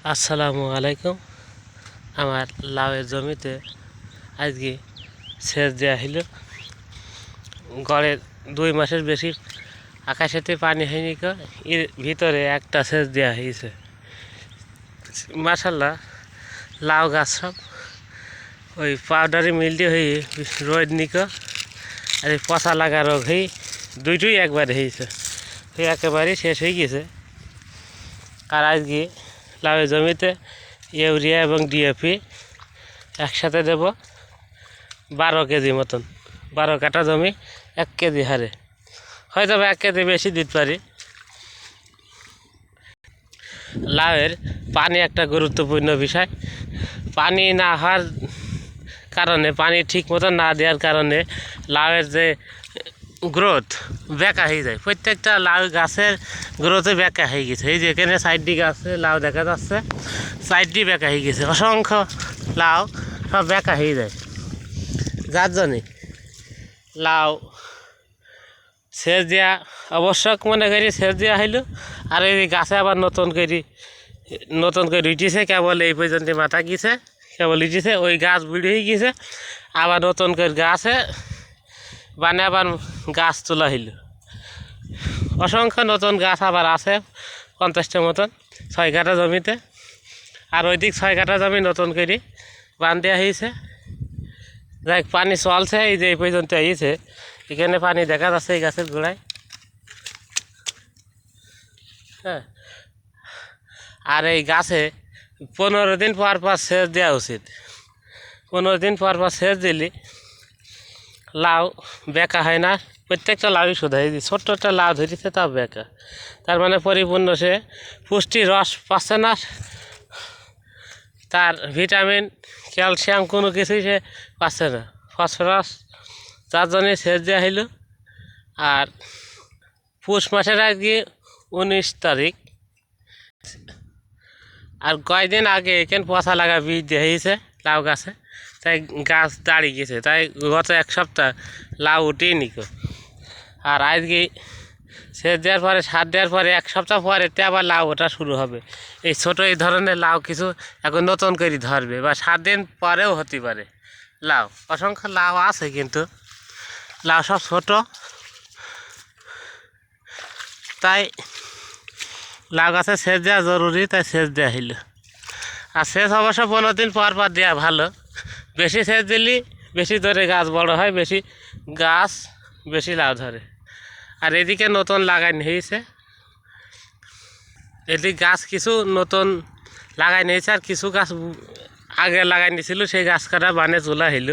আসসালামু আলাইকুম। আমার লাউয়ের জমিতে আজকে সেচ দেওয়া হইল। গড়ে 2 মাসের বেশি আকাশেতে পানি হয়নি, এর ভিতরে একটা সেচ দেওয়া হয়েছে। মাশাল্লাহ, লাউ গাছ সব ওই পাউডারি মিলটি হয়ে রোদ নিক আর এই পচা লাগা রোগ হয়ে দুইটাই একবারে হয়েছে, একেবারেই শেষ হয়ে গেছে। আর আজকে লাউয়ের জমিতে ইউরিয়া এবং ডিএপি একসাথে দেব 12 কেজি মতন। 12 কাঠা জমি 1 কেজি হারে, হয়তো 1 কেজি বেশি দিতে পারি। লাউয়ের পানি একটা গুরুত্বপূর্ণ বিষয়। পানি না হওয়ার কারণে, পানি ঠিক মতন না দেওয়ার কারণে লাউয়ের যে গ্রোথ বেঁকা হয়ে যায়। প্রত্যেকটা লাউ গাছের গ্রোথে বেঁকা হয়ে গেছে। এই যে এখানে সাইডটি গাছে লাউ দেখা যাচ্ছে, সাইডটি বেঁকা হয়ে গেছে। অসংখ্য লাউ সব বেঁকা হয়ে যায়, যার জন্যে লাউ সেচ দেওয়া আবশ্যক মনে করি। সেচ দেওয়া হইলো। আর এই গাছে আবার নতুন করে উঠেছে, কেবল এই পর্যন্ত মাথা গিয়েছে, কেবল উঠেছে। ওই গাছ বুড়ি হয়ে গেছে, আবার নতুন করে গাছে মানে আবার গাছ তোলা হইল। অসংখ্য নতুন গাছ আবার আছে 50টার মতন 6 কাঠা জমিতে। আর ওই দিক 6 কাঠা জমি নতুন করে বান দেওয়া হয়েছে। যাই পানি চলছে, এই যে এই পর্যন্ত আইছে, এখানে পানি দেখা যাচ্ছে এই গাছের গোড়ায়। হ্যাঁ, আর এই গাছে 15 দিন পর সেচ দেওয়া উচিত। 15 দিন পর সেচ দিলে লাউ বেঁকা হয় না। প্রত্যেকটা লাউই শুধাই দিই, ছোট্ট একটা লাউ ধরেছে তাও বেঁকা। তার মানে পরিপূর্ণ সে পুষ্টি রস পাচ্ছে না, তার ভিটামিন ক্যালসিয়াম কোনো কিছুই সে পাচ্ছে না, ফসফরাস। যার জন্যে সেচ দেওয়া হইল। আর পৌষ মাসের আজকে 19 তারিখ। আর কয়েকদিন আগে এখানে পচা লাগা বীজ দিয়ে হয়েছে লাউ গাছে, তাই গাছ দাঁড়িয়ে গেছে। তাই গত 1 সপ্তাহ লাউ উঠেই নিকো। আর আজকে সেচ দেওয়ার পরে, সার দেওয়ার পরে 1 সপ্তাহ পরে আবার লাউ ওঠা শুরু হবে। এই ছোটো এই ধরনের লাউ কিছু এখন নতুন করে ধরবে, বা 7 দিন পরেও হতে পারে লাউ। অসংখ্য লাউ আছে, কিন্তু লাউ সব ছোটো। তাই লাউ গাছে সেচ দেওয়া জরুরি, তাই সেচ দেওয়া হইল। আর সেচ অবশ্য 15 দিন পর দেওয়া ভালো। বেশি সেচ দিলে বেশি ধরে গাছ বড় হয়, বেশি লাউ ধরে। আর এদিকে নতুন লাগাই হয়েছে, এদিকে গাছ কিছু নতুন লাগাই নিয়েছে, আর কিছু গাছ আগে লাগাই নিয়েছিল, সেই গাছ কাটা বানে চুলা হইল।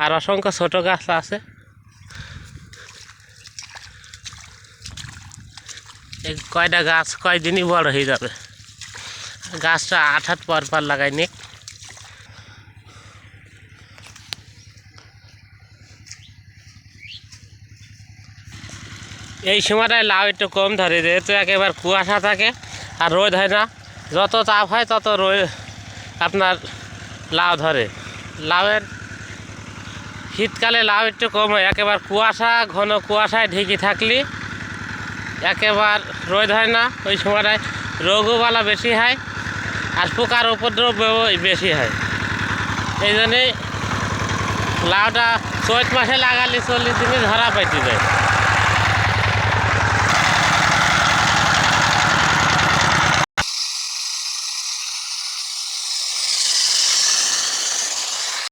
আর অসংখ্য ছোট গাছ আছে। এই কয়টা গাছ কয়দিনই বড় হয়ে যাবে। গাছটা 8 হাত পর লাগাইনি। এই সময়টায় লাউ একটু কম ধরে, যেহেতু একেবারে কুয়াশা থাকে আর রোদ হয় না। যত তাপ হয় তত আপনার লাউ ধরে। লাউয়ের শীতকালে লাউ একটু কম হয়, একেবারে ঘন কুয়াশায় ঢেকে থাকলে একেবারে রোদ হয় না। ওই সময়টায় রোগবালা বেশি হয়, আর পোকার উপদ্রব বেশি হয়। এই জন্যে লাউটা চৈত মাসে লাগালে 40 দিনে ধরা পাইতে যায়।